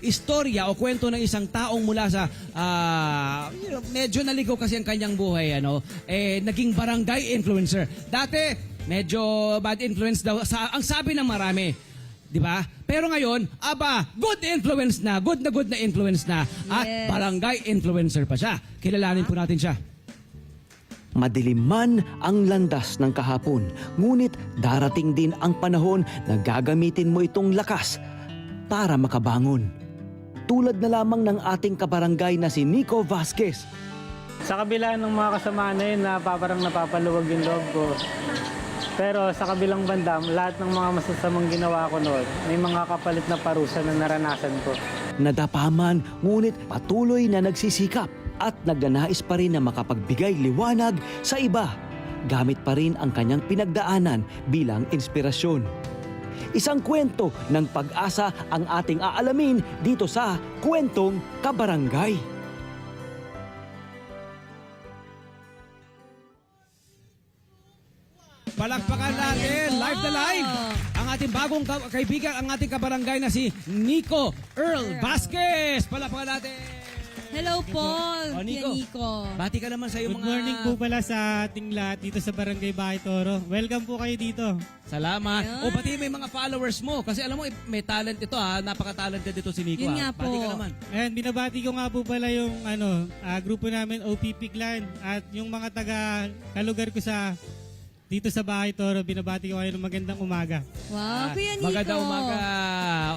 Istorya o kwento ng isang taong mula sa medyo naligaw kasi ang kanyang buhay, naging barangay influencer. Dati medyo bad influence daw ang sabi ng marami, 'di ba? Pero ngayon, good influence na, good na influence na at Yes. barangay influencer pa siya. Kilalanin po natin siya. Madilim man ang landas ng kahapon, ngunit darating din ang panahon na gagamitin mo itong lakas para makabangon. Tulad na lamang ng ating kabarangay na si Nico Vasquez. Sa kabila ng mga kasamaan na yun, parang napapaluwag yung loob ko. Pero sa kabilang banda, lahat ng mga masasamang ginawa ko noon, may mga kapalit na parusa na naranasan ko. Nadapaman, ngunit patuloy na nagsisikap at nagnanais pa rin na makapagbigay liwanag sa iba. Gamit pa rin ang kanyang pinagdaanan bilang inspirasyon. Isang kwento ng pag-asa ang ating aalamin dito sa Kwentong Kabarangay. Palakpakan natin, live na live, ang ating bagong kaibigan, ang ating kabarangay na si Nico Earl Vasquez. Palakpakan natin. Hello po, Oh, Nico. Nico. Bati ka naman sa iyong Good morning po pala sa ating lahat dito sa Barangay Bahay Toro. Welcome po kayo dito. Salamat. Ayan. O pati may mga followers mo. Kasi alam mo, may talent ito Napaka-talented dito si Nico. Yun nga Bati po. ka naman. Ayan, binabati ko nga po pala yung grupo namin OPP Clan at yung mga taga kalugar ko sa dito sa Bahay Toro. Binabati ko kayo ng magandang umaga. Wow, Kuya Nico. Magandang umaga.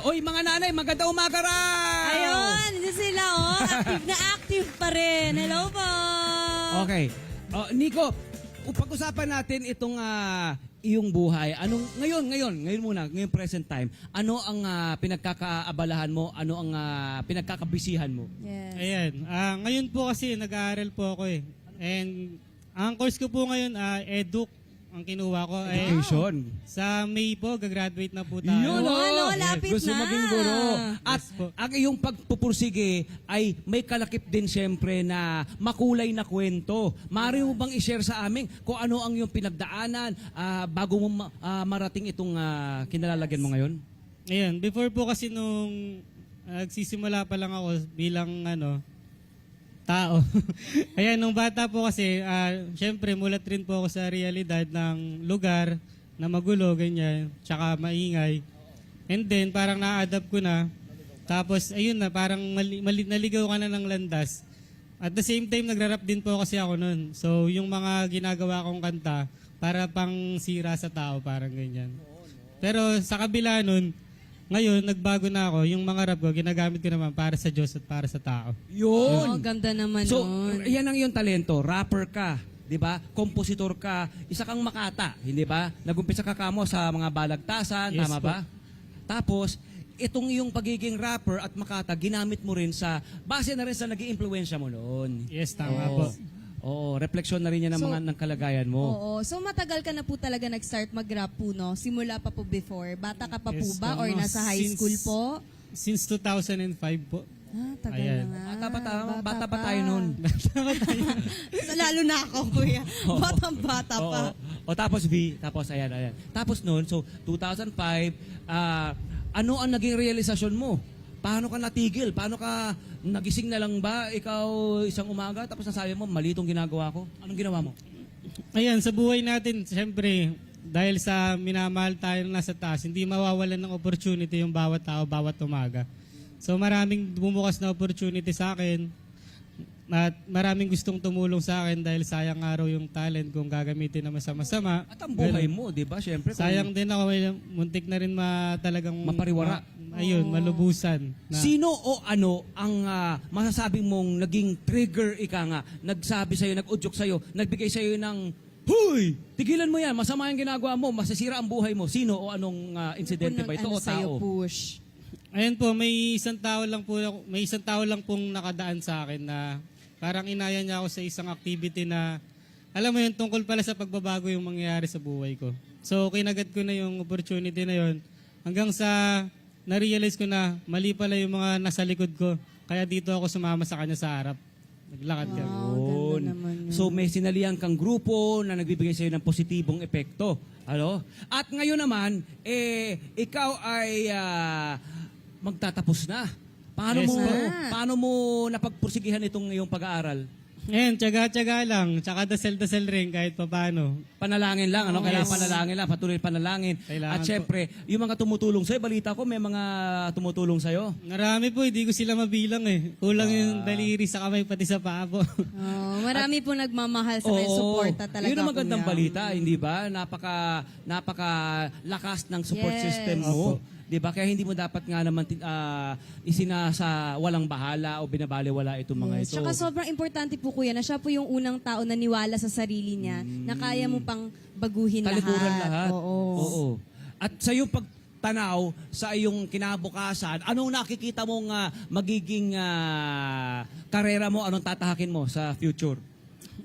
Oy, mga nanay, magandang umaga raw. Ayun, yun sila, active na active pa rin. Hello po. Okay. Nico, pag-usapan natin itong iyong buhay. Ngayon muna, ngayong present time. Ano ang pinagkakaabalahan mo? Ano ang pinagkakabisihan mo? Yes. Ayan, ngayon po kasi nag-aaral po ako eh. And ang course ko po ngayon, Eduk, ang kinuha ko. Education. Sa May po, gagraduate na po tayo. Yun, lapit gusto na. maging guro. At Yes po. ang iyong pagpupursige ay may kalakip din siyempre na makulay na kwento. Maaari mo bang i-share sa amin kung ano ang iyong pinagdaanan bago mo marating itong kinalalagyan mo ngayon? Ayan, before po kasi nung nagsisimula pa lang ako bilang tao. Ayan, nung bata po kasi, syempre mulat rin po ako sa realidad ng lugar na magulo, ganyan, tsaka maingay. And then, parang na-adapt ko na. Tapos, ayun na, parang naligaw ka na ng landas. At the same time, nagra-rap din po kasi ako nun. So, yung mga ginagawa kong kanta, para pang sira sa tao, parang ganyan. Pero sa kabila nun, ngayon, nagbago na ako. Yung mga rap ko, ginagamit ko naman para sa Diyos at para sa tao. Yun! Ganda naman So, nun. yan ang iyong talento. Rapper ka, di ba? Kompositor ka, isa kang makata, hindi ba? Nagumpisa ka kamo sa mga balagtasan, Yes tama po. ba? Tapos, itong iyong pagiging rapper at makata, ginamit mo rin base na rin sa nag-iimpluwensya mo noon. Yes, tama Oo. po. Oo, refleksyon na rin yan ng So, mga ng kalagayan mo. Oo. So matagal ka na po talaga nag-start mag-rap po, no? Simula pa po before. Bata ka pa po Yes, ba? Or nasa high since- school po? Since 2005 po. Tagal Ayan. na nga. Bata pa tayo noon. Lalo na ako, kuya. Batang-bata pa. O tapos tapos ayan. Tapos noon, so 2005, ano ang naging realisasyon mo? Paano ka natigil? Paano ka nagising na lang ba ikaw isang umaga tapos nasabi mo, mali itong ginagawa ko? Anong ginawa mo? Ayan, sa buhay natin, siyempre, dahil sa minamahal tayo na nasa taas, hindi mawawalan ng opportunity yung bawat tao, bawat umaga. So maraming bumukas na opportunity sa akin at maraming gustong tumulong sa akin dahil sayang araw yung talent kung gagamitin na masama-sama. At ang buhay mo, di ba? Siyempre, Sayang din ako, muntik na rin talagang Mapariwara. malubusan. Na, Sino o ano ang masasabing mong naging trigger nagsabi sa'yo, nag-udyok sa'yo, nagbigay sa'yo ng, Huy! Tigilan mo yan, masama yung ginagawa mo, masisira ang buhay mo. Sino o anong insidente ba ito o Sa'yo tao? push. Ayan po, may isang tao lang pong nakadaan sa akin na parang inaya niya ako sa isang activity na alam mo yun, tungkol pala sa pagbabago yung mangyayari sa buhay ko. So, kinagat ko na yung opportunity na yun hanggang sa na-realize ko na mali pala yung mga nasa likod ko. Kaya dito ako sumama sa kanya sa harap. Naglakad kami. Yun. Ganda naman yun. So may sinalihan kang grupo na nagbibigay sa'yo ng positibong epekto. At ngayon naman, ikaw ay magtatapos na. Paano Yes, mo po. paano mo napagpursigihan itong iyong pag-aaral? Ngayon, tiyaga-tiyaga lang, tsaka dasal-dasal rin kahit paano. Panalangin lang, ano? Yes. Kailangan panalangin lang, patuloy panalangin. Kailangan At syempre, yung mga tumutulong sa'yo, balita ko may mga tumutulong sa'yo. Marami po, hindi ko sila mabilang eh. Kulang yung daliri sa kamay pati sa paa po. Oh, marami po nagmamahal sa kanya, suporta talaga. Yun ang magandang kuya. balita, hindi ba? Napaka lakas ng support Yes. system mo. 'Di ba? Kaya hindi mo dapat nga naman isinasa walang bahala o binabaliwala itong mga Yes. ito. Tsaka sobrang importante po kuya na siya po yung unang tao na niwala sa sarili niya na kaya mo pang baguhin Talikuran lahat. Oo. At sa iyong pagtanaw sa iyong kinabukasan, anong nakikita mong magiging karera mo, anong tatahakin mo sa future?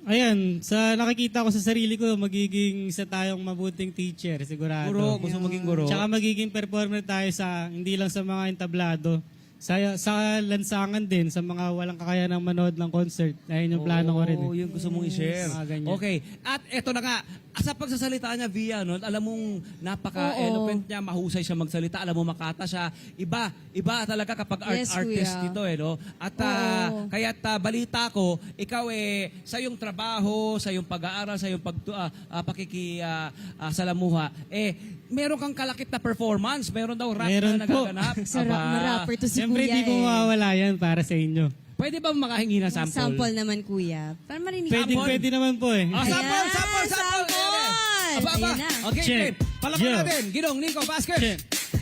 Ayan, sa nakikita ko sa sarili ko, magiging isa tayong mabuting teacher, sigurado. Guro, gusto maging guro. Tsaka magiging performer tayo sa, hindi lang sa mga entablado, sa lansangan din, sa mga walang kakayanang manood ng concert. Ayun yung plano ko rin. Oo, yung gusto mong i-share. Mga ganyan. Okay. At eto na nga, sa pagsasalita niya, Via, no, alam mong napaka-eloquent niya, mahusay siya magsalita, alam mo makata siya. Iba talaga kapag Yes, artist kuya. dito, no? At Oo. kaya't balita ko, ikaw sa iyong trabaho, sa iyong pag-aaral, sa iyong pakikisalamuha, meron kang kalakip na performance, meron daw rap Meron na po. nagaganap. Sarap na rapper to si Siyempre, kuya di po mawawala yan para sa inyo. Pwede ba makahingi ng sample? Sample naman kuya. Para marinig Pwede naman po eh. Ah, sample! Sample! Aba. Ayan na. Okay, Check. Check. Palaman Yeah. natin. Ginong, Nico, Basket. Check.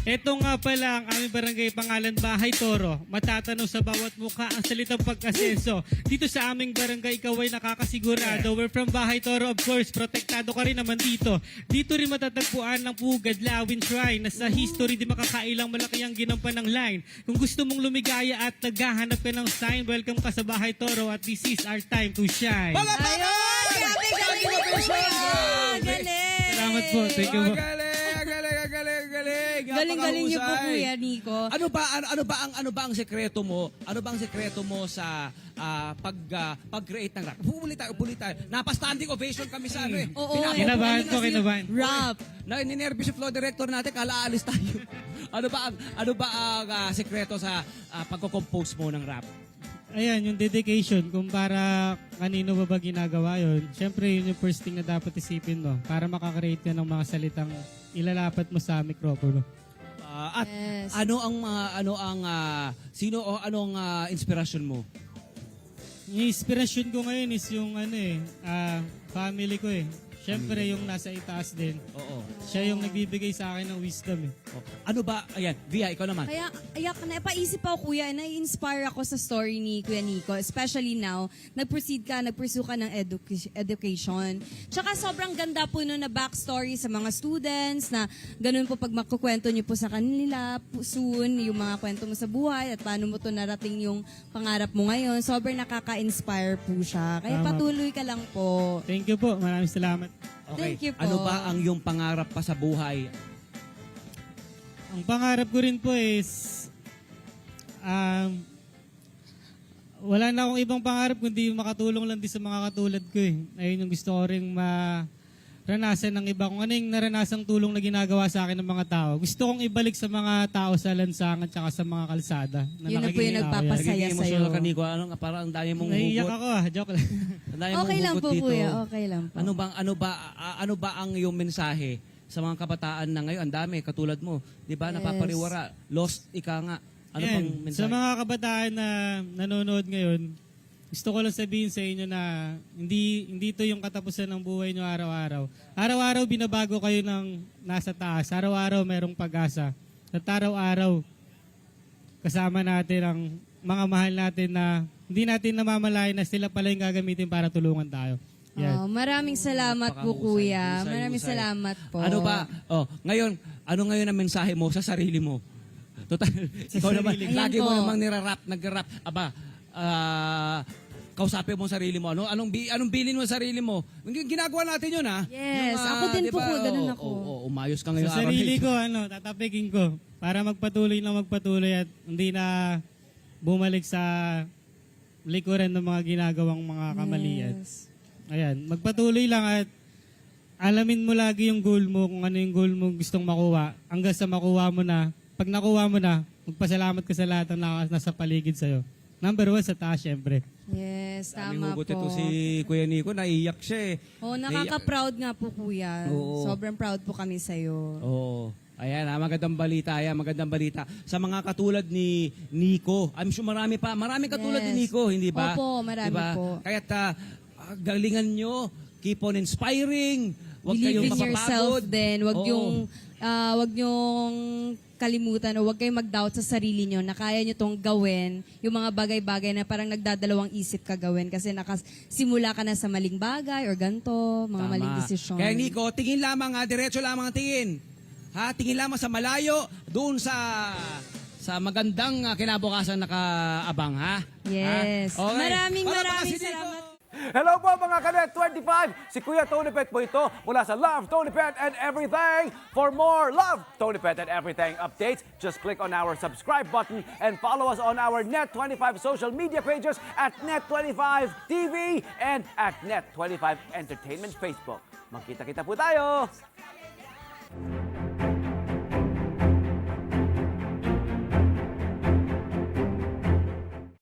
Ito nga pala ang aming barangay pangalan Bahay Toro. Matatanaw sa bawat mukha ang salitang pag-asenso. Dito sa aming barangay, ikaw ay nakakasigurado. We're from Bahay Toro, of course. Protektado ka rin naman dito. Dito rin matatagpuan ng Pugad, Lawin Shrine na sa history di makakailang malaki ang ginampan ng line. Kung gusto mong lumigaya at naghahanap ka ng sign, welcome ka sa Bahay Toro at this is our time to shine. Palakpakan! Grabe, galing mo po kuya. Galing. Salamat po. Thank you po. Galing. Galing-galing niyo po Napakahusay. kuya Nico. Ano ba ang sekreto mo? Ano ba ang sekreto mo sa pag-create ng rap? Puli tayo. Napa-standing ovation kami sa ano eh. Oo. Kinabahan ko, kinabahan. Rap. Ninervous yung flow director natin, kala aalis tayo. ano ba ang sekreto sa pagko-compose mo ng rap? Ayan, yung dedication, kung para kanino ba ginagawa yun, syempre yun yung first thing na dapat isipin mo para makakreate ka ng mga salitang ilalapat mo sa mikropono. At Yes. anong inspirasyon mo? Yung inspiration ko ngayon is yung family ko eh. Syempre yung nasa itaas din. Oo. Siya yung nagbibigay sa akin ng wisdom eh. Ano ba, ayan, Via, ikaw naman. Kaya, napaisip ako kuya, na-inspire ako sa story ni Kuya Nico, especially now, nag-pursue ka ng education. Tsaka sobrang ganda po nun na backstory sa mga students, na ganun po pag makukwento niyo po sa kanila soon, yung mga kwento mo sa buhay, at paano mo to narating yung pangarap mo ngayon. Sobrang nakaka-inspire po siya. Kaya Tama. patuloy ka lang po. Thank you po. Maraming salamat. Okay. Thank you po. Ano ba ang iyong pangarap pa sa buhay? Ang pangarap ko rin po is wala na akong ibang pangarap kundi makatulong lang din sa mga katulad ko eh. Ayun yung gusto ko ring maranasan ng iba. Kung ano yung naranasang tulong na ginagawa sa akin ng mga tao. Gusto kong ibalik sa mga tao sa lansangan at saka sa mga kalsada. Yun na po yung nagpapasaya Nagiging sa'yo. emotional ka, Nico. Parang ang dami mong Naiiyak hugot. ako joke lang. Ang dami mong Okay lang hugot po dito. kuya, okay lang po. Ano ba ang iyong mensahe sa mga kabataan na ngayon? Ang dami, katulad mo. Di ba? Yes. Napapariwara. Lost, ika nga. Ano Ayan, pang mensahe? sa mga kabataan na nanonood ngayon, gusto ko lang sabihin sa inyo na hindi to yung katapusan ng buhay nyo araw-araw. Araw-araw binabago kayo ng nasa taas. Araw-araw merong pag-asa. At araw-araw kasama natin ang mga mahal natin na hindi natin namamalayan na sila pala yung gagamitin para tulungan tayo. Yan. Oh, maraming salamat po Napakahusay, kuya. husay, Maraming husay. salamat po. Ano ba? Ano ngayon ang mensahe mo sa sarili mo? Total, ikaw naman, sarili. lagi Ayan mo po. namang nag-rap. Aba, kausapin mo ang sarili mo. Anong bilin mo sa sarili mo? Ginagawa natin yun, ha? Yes, Yung, ako din di po ba? po, ganun ako. Umayos ka ngayon. Sa sarili ko, tatapikin ko para magpatuloy at hindi na bumalik sa likuran ng mga ginagawang mga kamalian. Yes. Ayan, magpatuloy lang at alamin mo lagi yung goal mo, kung ano yung goal mo gustong makuha. Hanggang sa makuha mo na, pag nakuha mo na, magpasalamat ka sa lahat ng nasa paligid sa'yo. Number 1 sa taas, syempre. Yes, tama Hugot po. ito si Kuya Nico, naiyak siya eh. Oh, nakaka-proud nga po, kuya. Oo. Sobrang proud po kami sa'yo. Oo. Ayan, magandang balita. Ayan, magandang balita. Sa mga katulad ni Nico, I'm sure maraming katulad Yes. ni Nico, hindi ba? Opo, marami po. Kaya't galingan nyo, keep on inspiring, huwag kayong Believe in yourself mapapagod. din. Wag Oo. yung kalimutan o wag kayong mag-doubt sa sarili nyo na kaya nyo tong gawin, yung mga bagay-bagay na parang nagdadalawang isip ka gawin kasi nakasimula ka na sa maling bagay or ganto, mga Tama. maling desisyon. Kaya Nico, tingin lamang, diretso lamang ang tingin. Tingin lamang sa malayo, doon sa magandang kinabukasan nakaabang, ha? Yes. Okay. Maraming Palakpakan si Nico. salamat. Hello po mga Kanet 25! Si Kuya Tony Pet po ito mula sa Love, Tony Pet and Everything. For more Love, Tony Pet and Everything updates, just click on our subscribe button and follow us on our Net25 social media pages at Net25 TV and at Net25 Entertainment Facebook. Magkita-kita po tayo!